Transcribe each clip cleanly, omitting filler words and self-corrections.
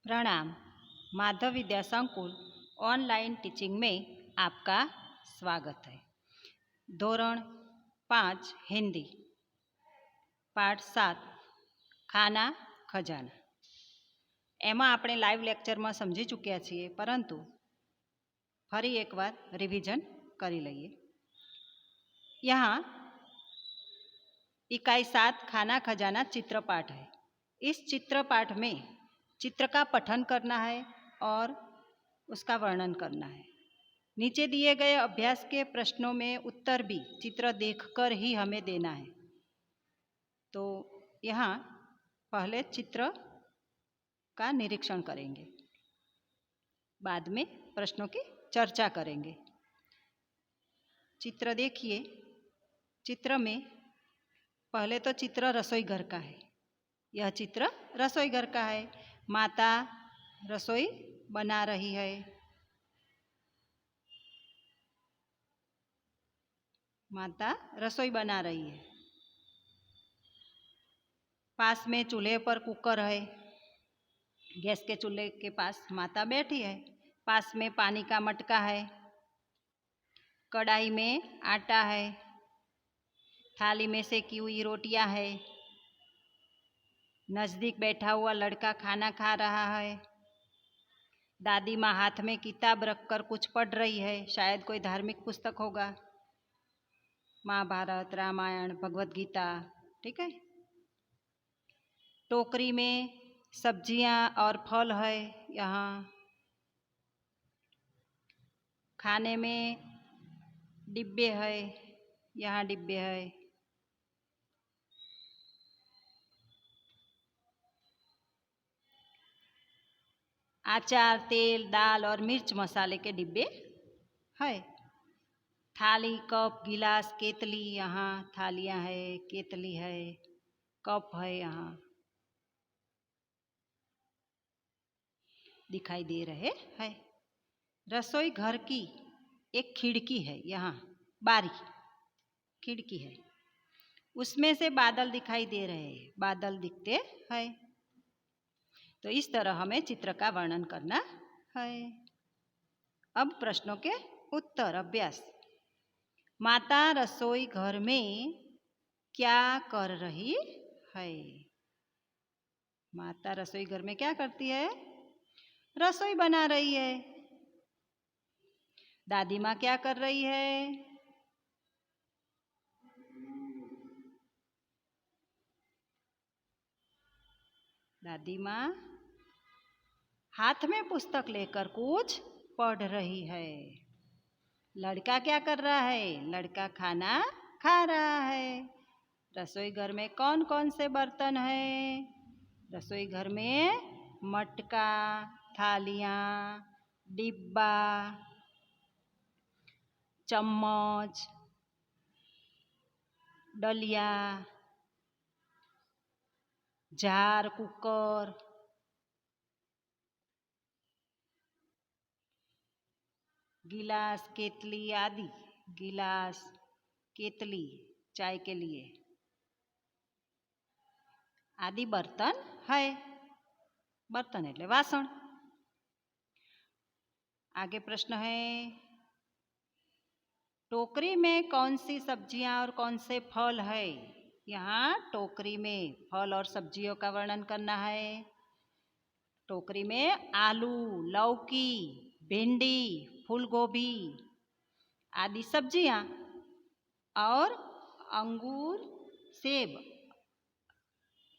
प्रणाम। माधव विद्या संकुल online teaching में आपका स्वागत है। धोरण 5 हिंदी पाठ 7 खाना खजाना एमां आपणे लाइव लेक्चर में समझी चूक्या छीए, परंतु फरी एक बार रिविजन करी लईए। यहाँ इकाई 7 खाना खजाना चित्रपाठ है। इस चित्रपाठ में चित्र का पठन करना है और उसका वर्णन करना है। नीचे दिए गए अभ्यास के प्रश्नों में उत्तर भी चित्र देखकर ही हमें देना है। तो यहाँ पहले चित्र का निरीक्षण करेंगे, बाद में प्रश्नों की चर्चा करेंगे। चित्र देखिए। चित्र में पहले तो चित्र रसोई घर का है। यह चित्र रसोई घर का है। माता रसोई बना रही है। माता रसोई बना रही है। पास में चूल्हे पर कुकर है। गैस के चूल्हे के पास माता बैठी है। पास में पानी का मटका है। कढ़ाई में आटा है। थाली में सेकी हुई रोटियां है। नजदीक बैठा हुआ लड़का खाना खा रहा है। दादी माँ हाथ में किताब रखकर कुछ पढ़ रही है, शायद कोई धार्मिक पुस्तक होगा, महाभारत, रामायण, भगवत गीता। ठीक है। टोकरी में सब्जियां और फल है। यहाँ खाने में डिब्बे है। यहाँ डिब्बे है। अचार, तेल, दाल और मिर्च मसाले के डिब्बे है। थाली, कप, गिलास, केतली, यहाँ थालियां है, केतली है, कप है, यहाँ दिखाई दे रहे हैं। रसोई घर की एक खिड़की है। यहाँ बारी खिड़की है, उसमें से बादल दिखाई दे रहे हैं। बादल दिखते हैं। तो इस तरह हमें चित्र का वर्णन करना है। अब प्रश्नों के उत्तर। अभ्यास। माता रसोई घर में क्या कर रही है? माता रसोई घर में क्या करती है? रसोई बना रही है। दादी माँ क्या कर रही है? दादी माँ हाथ में पुस्तक लेकर कुछ पढ़ रही है। लड़का क्या कर रहा है? लड़का खाना खा रहा है। रसोई घर में कौन कौन से बर्तन हैं? रसोई घर में मटका, थालियाँ, डिब्बा, चम्मच, डलिया, जार, कुकर, गिलास, केतली आदि। गिलास, केतली चाय के लिए आदि बर्तन है। बर्तन એટલે વાસણ। आगे प्रश्न है, टोकरी में कौन सी सब्जियां और कौन से फल है? यहाँ टोकरी में फल और सब्जियों का वर्णन करना है। टोकरी में आलू, लौकी, भिंडी, फूल गोभी आदि सब्जियां और अंगूर, सेब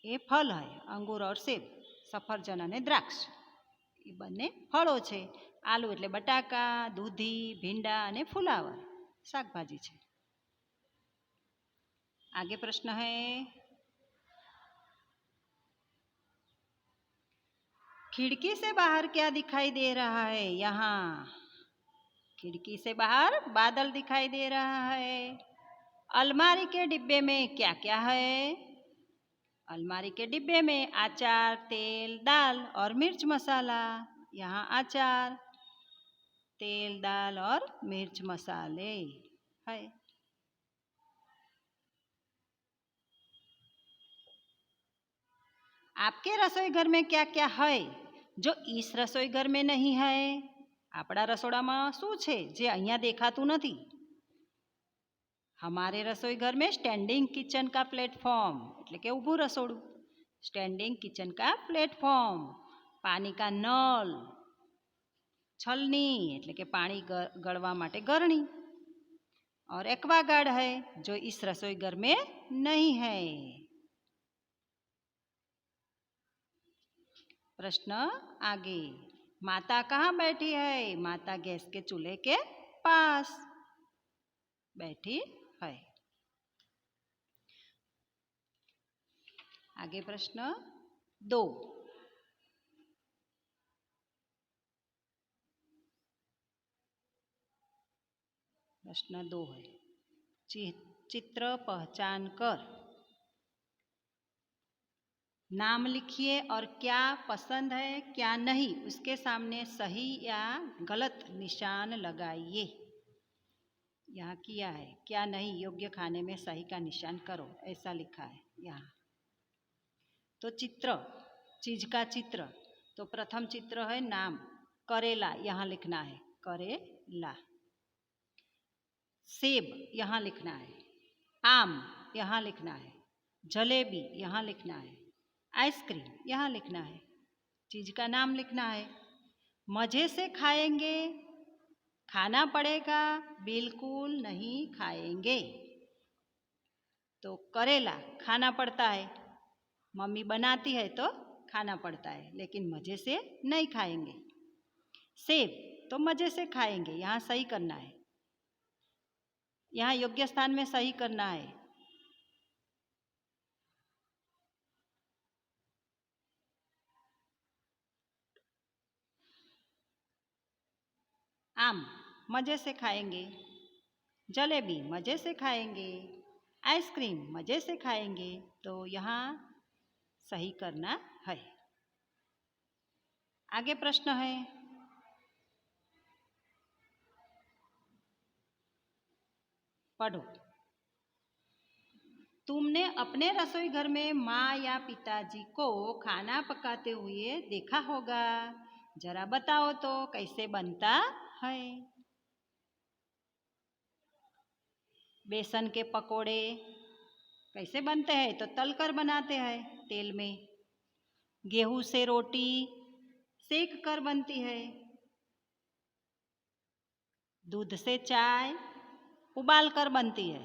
ये फल है। अंगूर और सेब, सफरजन અને દ્રાક્ષ એ બંને ફળો છે। આલુ એટલે બટાકા, દૂધી, ભીંડા અને ફુલાવર શાકભાજી છે। आगे प्रश्न है, खिड़की से बाहर क्या दिखाई दे रहा है? यहाँ खिड़की से बाहर बादल दिखाई दे रहा है। अलमारी के डिब्बे में क्या क्या है? अलमारी के डिब्बे में अचार, तेल, दाल और मिर्च मसाला। यहाँ अचार, तेल, दाल और मिर्च मसाले है। आपके रसोई घर में क्या क्या है? जो इस रसोई घर में नहीं है, આપણા રસોડામાં શું છે જે અહીંયા દેખાતું નથી? हमारे रसोई घर में स्टैंडिंग किचन का प्लेटफॉर्म એટલે કે ઊભું રસોડું, स्टैंडिंग किचन का प्लेटफॉर्म, पानी का नल, छलनी એટલે કે पानी गळवा માટે गरणी, और एक्वागार्ड है जो इस रसोई घर में नहीं है। प्रश्न आगे, माता कहाँ बैठी है? माता गैस के चूल्हे के पास बैठी है। आगे प्रश्न 2, प्रश्न 2 है, चित्र पहचान कर नाम लिखिए और क्या पसंद है क्या नहीं उसके सामने सही या गलत निशान लगाइए। यहाँ किया है, क्या नहीं योग्य खाने में सही का निशान करो, ऐसा लिखा है यहाँ। तो चित्र, चीज का चित्र, तो प्रथम चित्र है नाम, करेला यहाँ लिखना है, करेला। सेब यहाँ लिखना है, आम यहाँ लिखना है, जलेबी यहाँ लिखना है, आइसक्रीम यहाँ लिखना है, चीज का नाम लिखना है। मजे से खाएंगे, खाना पड़ेगा, बिल्कुल नहीं खाएंगे। तो करेला खाना पड़ता है, मम्मी बनाती है तो खाना पड़ता है, लेकिन मजे से नहीं खाएंगे। सेब तो मजे से खाएंगे, यहाँ सही करना है, यहाँ योग्य स्थान में सही करना है। आम मजे से खाएंगे, जलेबी मजे से खाएंगे, आइसक्रीम मजे से खाएंगे, तो यहाँ सही करना है। आगे प्रश्न है, पढ़ो। तुमने अपने रसोई घर में माँ या पिताजी को खाना पकाते हुए देखा होगा, जरा बताओ तो कैसे बनता है? बेसन के पकोड़े कैसे बनते हैं? तो तलकर बनाते हैं तेल में। गेहूं से रोटी सेक कर बनती है। दूध से चाय उबाल कर बनती है।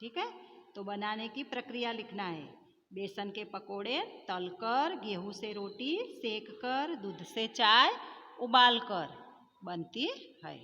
ठीक है, तो बनाने की प्रक्रिया लिखना है। बेसन के पकोड़े तलकर, गेहूं से रोटी सेक कर, दूध से चाय उबाल कर बनती है।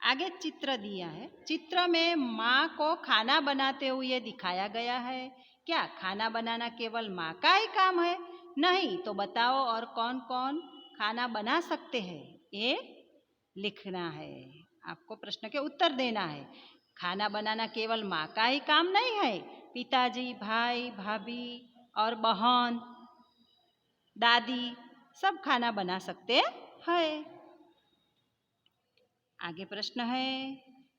आगे चित्र दिया है, चित्र में माँ को खाना बनाते हुए दिखाया गया है। क्या खाना बनाना केवल माँ का ही काम है? नहीं, तो बताओ और कौन कौन खाना बना सकते हैं, ये लिखना है। आपको प्रश्न के उत्तर देना है। खाना बनाना केवल माँ का ही काम नहीं है, पिताजी, भाई, भाभी और बहन, दादी सब खाना बना सकते हैं। आगे प्रश्न है,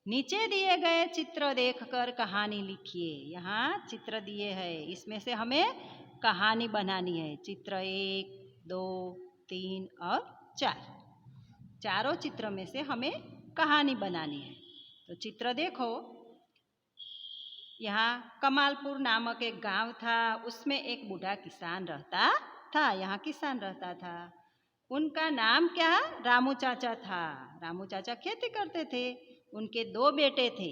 नीचे दिए गए चित्र देखकर कहानी लिखिए। यहाँ चित्र दिए हैं, इसमें से हमें कहानी बनानी है। चित्र 1, 2, 3 और 4, चारों चित्र में से हमें कहानी बनानी है। तो चित्र देखो, यहाँ कमालपुर नामक एक गांव था, उसमें एक बूढ़ा किसान रहता था। यहाँ किसान रहता था, उनका नाम क्या? रामू चाचा था। रामू चाचा खेती करते थे। उनके 2 बेटे थे।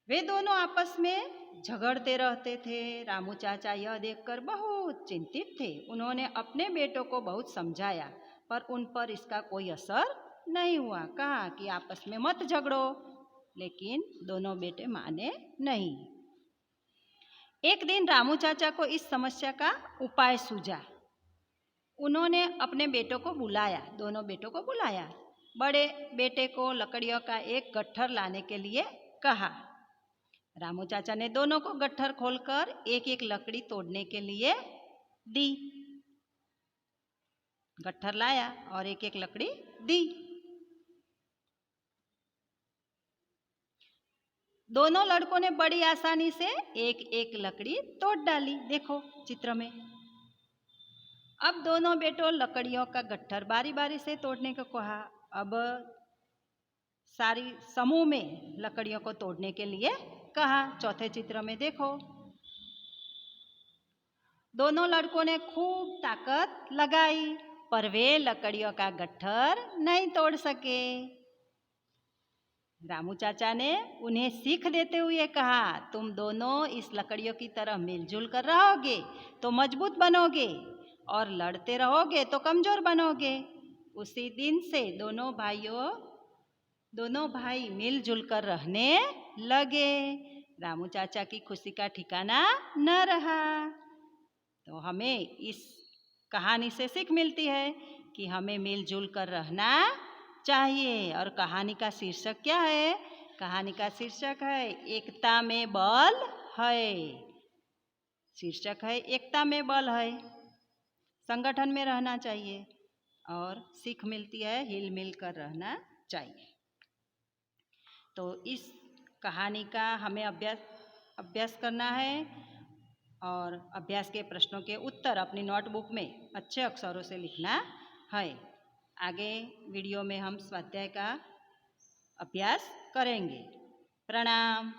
वे दोनों आपस में झगड़ते रहते थे। रामू चाचा यह देखकर बहुत चिंतित थे। उन्होंने अपने बेटों को बहुत समझाया, पर उन पर इसका कोई असर नहीं हुआ। कहा कि आपस में मत झगड़ो, लेकिन दोनों बेटे माने नहीं। एक दिन रामू चाचा को इस समस्या का उपाय सूझा। उन्होंने अपने बेटों को बुलाया, दोनों बेटों को बुलाया। बड़े बेटे को लकड़ियों का एक गट्ठर लाने के लिए कहा। रामू चाचा ने दोनों को गट्ठर खोलकर एक एक लकड़ी तोड़ने के लिए दी। गट्ठर लाया और एक एक लकड़ी दी। दोनों लड़कों ने बड़ी आसानी से एक एक लकड़ी तोड़ डाली। देखो चित्र में। अब दोनों बेटों लकड़ियों का गट्ठर बारी बारी से तोड़ने को कहा। अब सारी समूह में लकड़ियों को तोड़ने के लिए कहा। चौथे चित्र में देखो, दोनों लड़कों ने खूब ताकत लगाई पर वे लकड़ियों का गट्ठर नहीं तोड़ सके। रामू चाचा ने उन्हें सीख देते हुए कहा, तुम दोनों इस लकड़ियों की तरह मिलजुल कर रहोगे तो मजबूत बनोगे और लड़ते रहोगे तो कमजोर बनोगे। उसी दिन से दोनों भाई मिलजुल कर रहने लगे। रामू चाचा की खुशी का ठिकाना न रहा। तो हमें इस कहानी से सीख मिलती है कि हमें मिलजुल कर रहना चाहिए। और कहानी का शीर्षक क्या है? कहानी का शीर्षक है एकता में बल है। शीर्षक है एकता में बल है। संगठन में रहना चाहिए और सीख मिलती है हिल मिल कर रहना चाहिए। तो इस कहानी का हमें अभ्यास करना है और अभ्यास के प्रश्नों के उत्तर अपनी नोटबुक में अच्छे अक्षरों से लिखना है। आगे वीडियो में हम स्वाध्याय का अभ्यास करेंगे। प्रणाम।